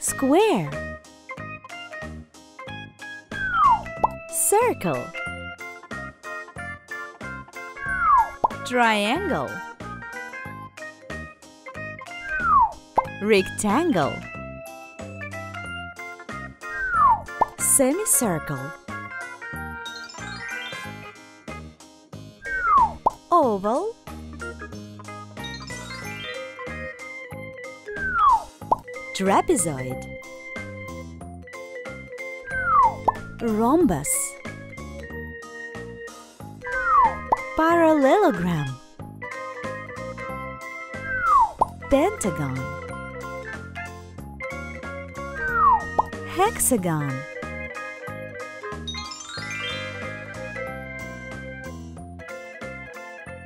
Square. Circle. Triangle. Rectangle. Semicircle. Oval. Trapezoid. Rhombus. Parallelogram. Pentagon. Hexagon.